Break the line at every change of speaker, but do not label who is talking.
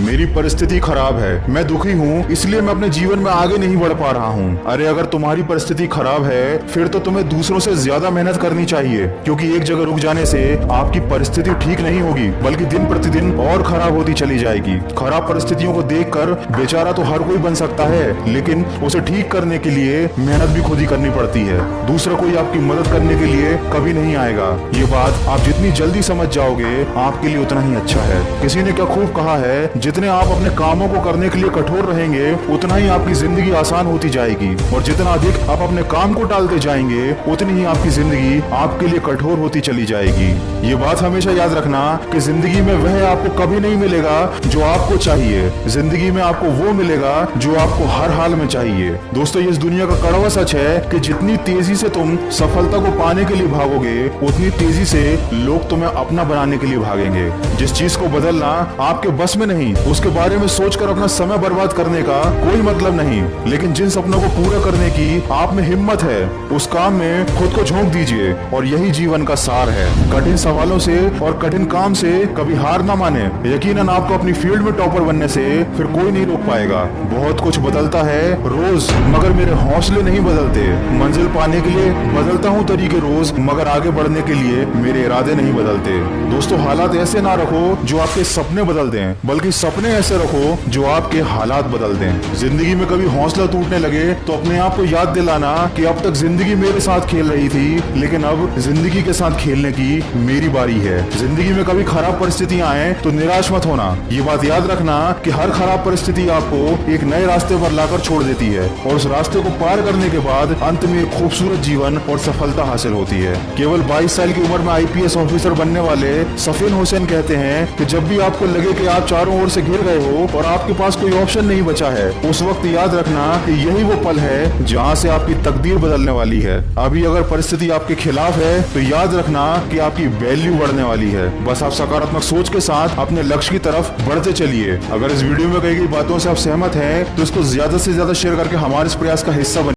मेरी परिस्थिति खराब है, मैं दुखी हूँ, इसलिए मैं अपने जीवन में आगे नहीं बढ़ पा रहा हूँ। अरे अगर तुम्हारी परिस्थिति खराब है फिर तो तुम्हें दूसरों से ज्यादा मेहनत करनी चाहिए, क्योंकि एक जगह रुक जाने से आपकी परिस्थिति ठीक नहीं होगी बल्कि दिन प्रतिदिन और खराब होती चली जाएगी। खराब परिस्थितियों को देखकर बेचारा तो हर कोई बन सकता है, लेकिन उसे ठीक करने के लिए मेहनत भी खुद ही करनी पड़ती है। दूसरा कोई आपकी मदद करने के लिए कभी नहीं आएगा। ये बात आप जितनी जल्दी समझ जाओगे आपके लिए उतना ही अच्छा है। किसी ने क्या खूब कहा है, जितने आप अपने कामों को करने के लिए कठोर रहेंगे उतना ही आपकी जिंदगी आसान होती जाएगी, और जितना अधिक आप अपने काम को टालते जाएंगे उतनी ही आपकी जिंदगी आपके लिए कठोर होती चली जाएगी। ये बात हमेशा याद रखना कि जिंदगी में वह आपको कभी नहीं मिलेगा जो आपको चाहिए, जिंदगी में आपको वो मिलेगा जो आपको हर हाल में चाहिए। दोस्तों, इस दुनिया का कड़वा सच है कि जितनी तेजी से तुम सफलता को पाने के लिए भागोगे उतनी तेजी से लोग तुम्हें अपना बनाने के लिए भागेंगे। जिस चीज को बदलना आपके बस में नहीं, उसके बारे में सोचकर अपना समय बर्बाद करने का कोई मतलब नहीं, लेकिन जिन सपनों को पूरा करने की आप में हिम्मत है उस काम में खुद को झोंक दीजिए, और यही जीवन का सार है। कठिन सवालों से और कठिन काम से कभी हार ना माने। यकीनन आपको अपनी फील्ड में टॉपर बनने से फिर कोई नहीं रोक पाएगा। बहुत कुछ बदलता है रोज, मगर मेरे हौसले नहीं बदलते। मंजिल पाने के लिए बदलता हूँ तरीके रोज, मगर आगे बढ़ने के लिए मेरे इरादे नहीं बदलते। दोस्तों, हालात ऐसे ना रखो जो आपके सपने बदल दें, बल्कि सपने ऐसे रखो जो आपके हालात बदल दें। जिंदगी में कभी हौसला टूटने लगे तो अपने आप को याद दिलाना कि अब तक जिंदगी मेरे साथ खेल रही थी, लेकिन अब जिंदगी के साथ खेलने की मेरी बारी है। जिंदगी में कभी खराब परिस्थितियां आए तो निराश मत होना। ये बात याद रखना कि हर खराब परिस्थिति आपको एक नए रास्ते पर लाकर छोड़ देती है, और उस रास्ते को पार करने के बाद अंत में एक खूबसूरत जीवन और सफलता हासिल होती है। केवल 22 साल की उम्र में आईपीएस ऑफिसर बनने वाले सफीन हुसैन कहते हैं कि जब भी आपको लगे कि आप चारों ओर से घिर गए हो और आपके पास कोई ऑप्शन नहीं बचा है, उस वक्त याद रखना कि यही वो पल है जहां से आपकी तकदीर बदलने वाली है। अभी अगर परिस्थिति आपके खिलाफ है तो याद रखना कि आपकी वैल्यू बढ़ने वाली है। बस आप सकारात्मक सोच के साथ अपने लक्ष्य की तरफ बढ़ते चलिए। अगर इस वीडियो में कही गई बातों से आप सहमत हैं तो इसको ज्यादा से ज्यादा शेयर करके हमारे इस प्रयास का हिस्सा बनिए।